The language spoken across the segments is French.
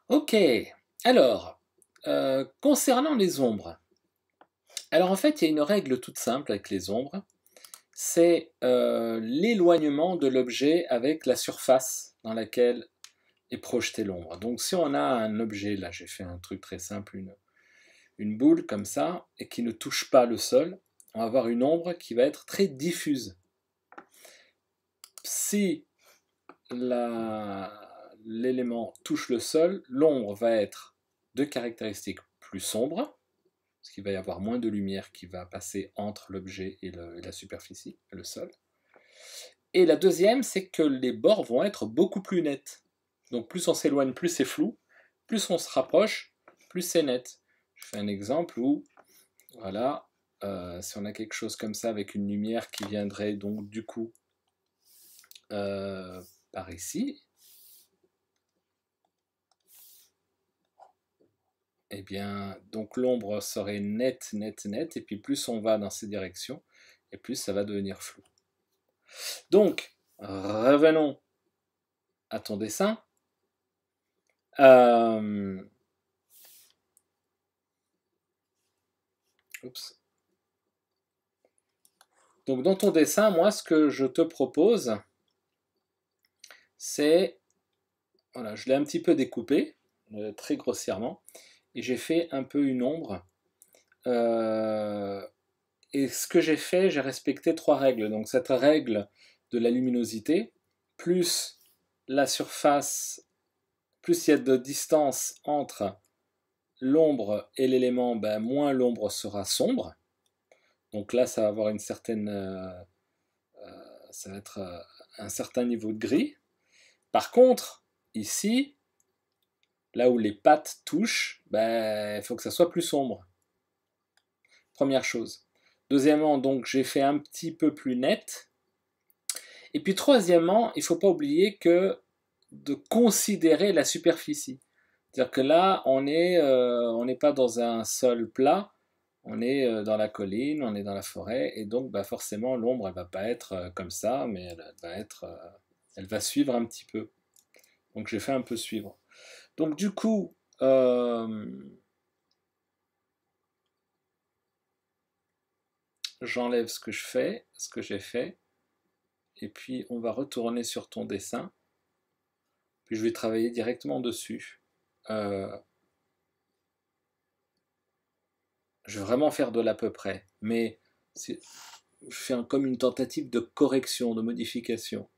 Ok, alors, concernant les ombres, alors en fait il y a une règle toute simple avec les ombres, c'est l'éloignement de l'objet avec la surface dans laquelle est projetée l'ombre. Donc si on a un objet, là j'ai fait un truc très simple, une boule comme ça, et qui ne touche pas le sol, on va avoir une ombre qui va être très diffuse. Si l'élément touche le sol, l'ombre va être de caractéristiques plus sombres, parce qu'il va y avoir moins de lumière qui va passer entre l'objet et la superficie, le sol. Et la deuxième, c'est que les bords vont être beaucoup plus nets. Donc plus on s'éloigne, plus c'est flou, plus on se rapproche, plus c'est net. Je fais un exemple où, voilà, si on a quelque chose comme ça avec une lumière qui viendrait donc du coup par ici, et bien donc l'ombre serait nette, nette, nette, et puis plus on va dans ces directions, et plus ça va devenir flou. Donc, revenons à ton dessin. Oups. Donc dans ton dessin, moi ce que je te propose, c'est, voilà, je l'ai un petit peu découpé, très grossièrement, et j'ai fait un peu une ombre. Et ce que j'ai fait, j'ai respecté trois règles. Donc cette règle de la luminosité, plus la surface, plus il y a de distance entre l'ombre et l'élément, ben, moins l'ombre sera sombre. Donc là, ça va avoir une certaine, ça va être un certain niveau de gris. Par contre, ici, là où les pattes touchent, ben, il faut que ça soit plus sombre. Première chose. Deuxièmement, donc j'ai fait un petit peu plus net. Et puis troisièmement, il ne faut pas oublier que de considérer la superficie. C'est-à-dire que là, on n'est pas dans un sol plat, on est dans la colline, on est dans la forêt, et donc bah, forcément l'ombre, elle va pas être comme ça, mais elle va suivre un petit peu. Donc j'ai fait un peu suivre. Donc du coup, j'enlève ce que je fais, ce que j'ai fait, et puis on va retourner sur ton dessin, puis je vais travailler directement dessus. Je vais vraiment faire de l'à peu près, mais je fais comme une tentative de correction, de modification.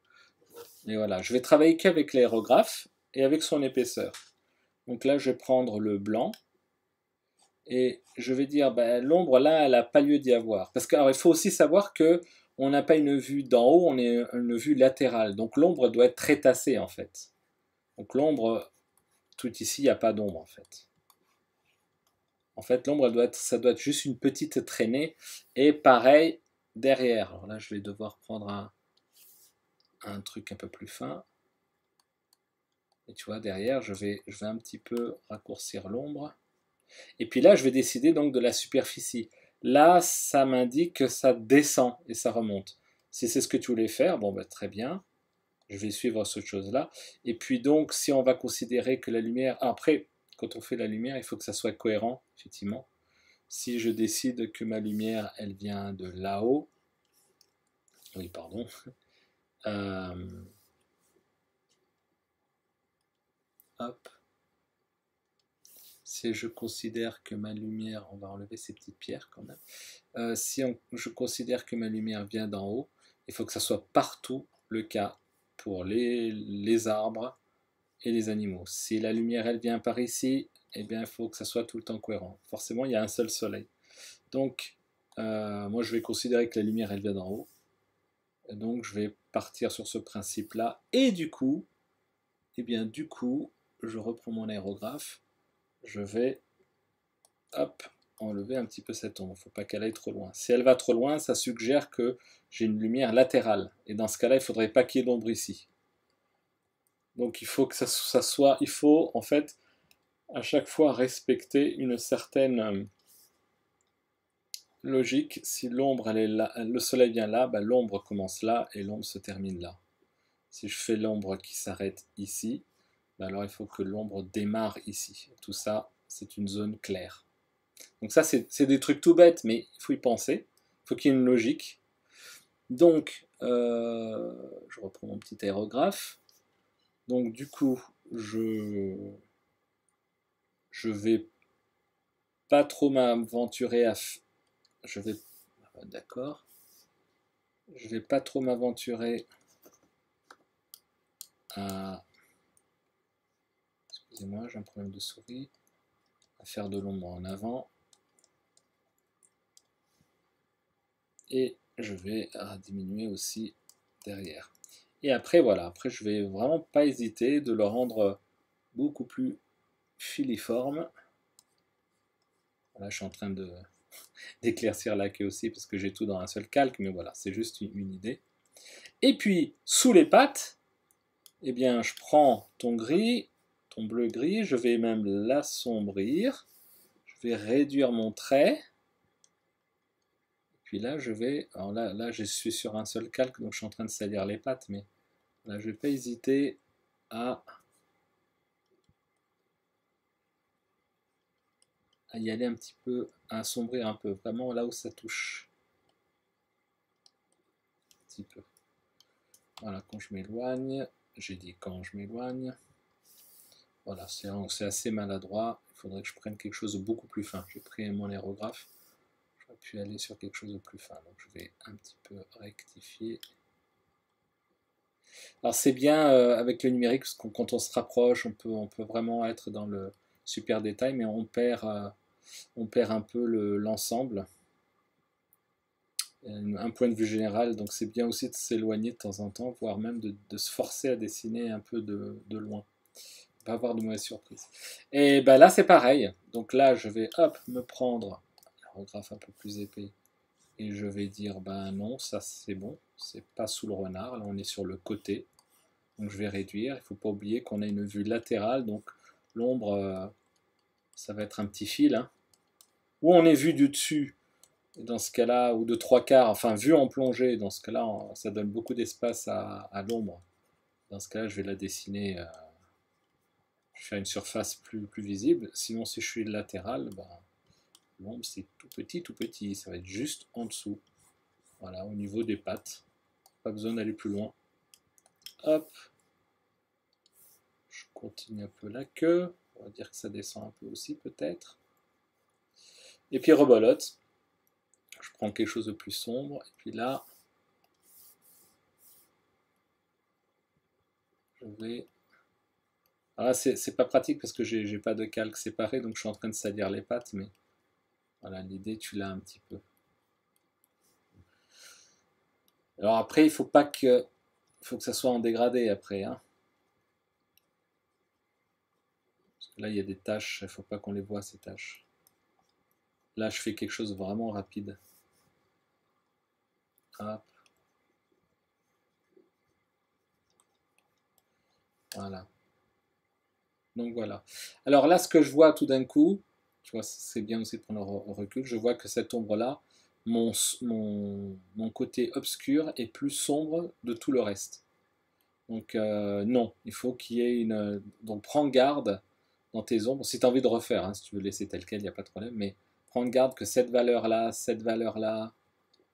Et voilà, je vais travailler qu'avec l'aérographe et avec son épaisseur. Donc là, je vais prendre le blanc et je vais dire, ben, l'ombre là, elle n'a pas lieu d'y avoir. Parce qu'il faut aussi savoir que on n'a pas une vue d'en haut, on est une vue latérale. Donc l'ombre doit être très tassée en fait. Donc l'ombre, tout ici, il n'y a pas d'ombre en fait. En fait, l'ombre, ça doit être juste une petite traînée. Et pareil, derrière. Alors là, je vais devoir prendre un truc un peu plus fin. Et tu vois, derrière, je vais un petit peu raccourcir l'ombre. Et puis là, je vais décider donc de la superficie. Là, ça m'indique que ça descend et ça remonte. Si c'est ce que tu voulais faire, bon, ben, très bien. Je vais suivre cette chose-là. Et puis donc, si on va considérer que la lumière... Après, quand on fait la lumière, il faut que ça soit cohérent, effectivement. Si je décide que ma lumière, elle vient de là-haut, oui, pardon, hop, si je considère que ma lumière, on va enlever ces petites pierres quand même, si je considère que ma lumière vient d'en haut, il faut que ça soit partout le cas pour les arbres et les animaux. Si la lumière, elle vient par ici, eh bien, il faut que ça soit tout le temps cohérent. Forcément, il y a un seul soleil. Donc, moi, je vais considérer que la lumière, elle vient d'en haut. Et donc, je vais partir sur ce principe-là. Et du coup, eh bien, du coup, je reprends mon aérographe. Je vais, hop, enlever un petit peu cette ombre. Il ne faut pas qu'elle aille trop loin. Si elle va trop loin, ça suggère que j'ai une lumière latérale. Et dans ce cas-là, il ne faudrait pas qu'il y ait d'ombre ici. Donc, il faut que ça soit... Il faut, en fait, à chaque fois respecter une certaine logique. Si l'ombre, elle est là, le soleil vient là, ben, l'ombre commence là et l'ombre se termine là. Si je fais l'ombre qui s'arrête ici, ben alors il faut que l'ombre démarre ici. Tout ça, c'est une zone claire. Donc ça, c'est des trucs tout bêtes, mais il faut y penser. Il faut qu'il y ait une logique. Donc, je reprends mon petit aérographe. Donc du coup, je vais pas trop m'aventurer à... Je vais... D'accord. Je vais pas trop m'aventurer à... Excusez-moi, j'ai un problème de souris. À faire de l'ombre en avant. Et je vais diminuer aussi derrière. Et après, voilà. Après, je vais vraiment pas hésiter de le rendre beaucoup plus filiforme. Là, je suis en train d'éclaircir la queue aussi parce que j'ai tout dans un seul calque, mais voilà, c'est juste une idée. Et puis, sous les pattes, eh bien, je prends ton gris, ton bleu-gris, je vais même l'assombrir, je vais réduire mon trait, et puis là, je vais, alors là, je suis sur un seul calque, donc je suis en train de salir les pattes, mais là, je ne vais pas hésiter à y aller un petit peu, à assombrir un peu, vraiment là où ça touche. Un petit peu. Voilà, quand je m'éloigne, j'ai dit quand je m'éloigne. Voilà, c'est assez maladroit. Il faudrait que je prenne quelque chose de beaucoup plus fin. J'ai pris mon aérographe. J'aurais pu aller sur quelque chose de plus fin. Donc je vais un petit peu rectifier. Alors c'est bien avec le numérique, parce que quand on se rapproche, on peut vraiment être dans le super détail, mais on perd un peu l'ensemble. Un point de vue général, donc c'est bien aussi de s'éloigner de temps en temps, voire même de se forcer à dessiner un peu de loin. Pas avoir de mauvaises surprises. Et ben là c'est pareil. Donc là je vais me prendre un aérographe un peu plus épais et je vais dire ben non, ça c'est bon, c'est pas sous le renard, là on est sur le côté. Donc je vais réduire. Il faut pas oublier qu'on a une vue latérale, donc l'ombre ça va être un petit fil. Hein. Ou on est vu du dessus dans ce cas-là, ou de 3/4, enfin vu en plongée, dans ce cas-là ça donne beaucoup d'espace à l'ombre. Dans ce cas-là je vais la dessiner. Je vais faire une surface plus visible. Sinon, si je suis latéral, ben, l'ombre c'est tout petit. Ça va être juste en dessous. Voilà, au niveau des pattes. Pas besoin d'aller plus loin. Hop. Je continue un peu la queue. On va dire que ça descend un peu aussi peut-être. Et puis rebolote. Je prends quelque chose de plus sombre. Et puis là, je vais... Alors là, c'est pas pratique parce que j'ai pas de calque séparé, donc je suis en train de salir les pattes, mais voilà, l'idée, tu l'as un petit peu. Alors après, il faut pas que... Il faut que ça soit en dégradé après. Hein. Parce que là, il y a des taches, il ne faut pas qu'on les voit, ces taches. Là, je fais quelque chose de vraiment rapide. Hop. Voilà. Donc voilà. Alors là, ce que je vois tout d'un coup, tu vois, c'est bien aussi de prendre un recul, je vois que cette ombre-là, mon côté obscur est plus sombre de tout le reste. Donc non, il faut qu'il y ait une... Donc prends garde dans tes ombres, si tu as envie de refaire, hein, si tu veux laisser tel quel, il n'y a pas de problème, mais prends garde que cette valeur-là, cette valeur-là,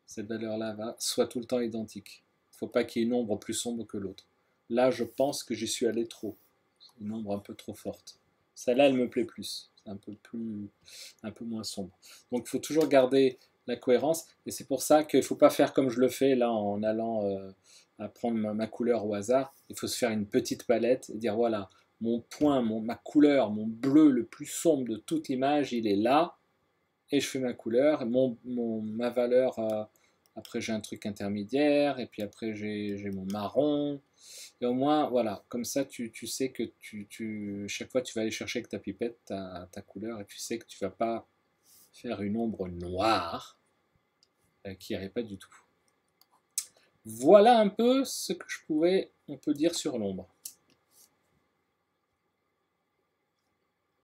cette valeur-là soit tout le temps identique. Il ne faut pas qu'il y ait une ombre plus sombre que l'autre. Là, je pense que j'y suis allé trop. Une ombre un peu trop forte. Celle-là, elle me plaît plus. C'est un peu moins sombre. Donc, il faut toujours garder la cohérence. Et c'est pour ça qu'il ne faut pas faire comme je le fais là en allant à prendre ma couleur au hasard. Il faut se faire une petite palette et dire voilà, mon point, ma couleur, mon bleu le plus sombre de toute l'image, il est là. Et je fais ma couleur. Ma valeur, après j'ai un truc intermédiaire. Et puis après j'ai mon marron. Et au moins, voilà, comme ça, tu sais que chaque fois, tu vas aller chercher avec ta pipette ta couleur et tu sais que tu vas pas faire une ombre noire qui n'irait pas du tout. Voilà un peu ce que on peut dire sur l'ombre.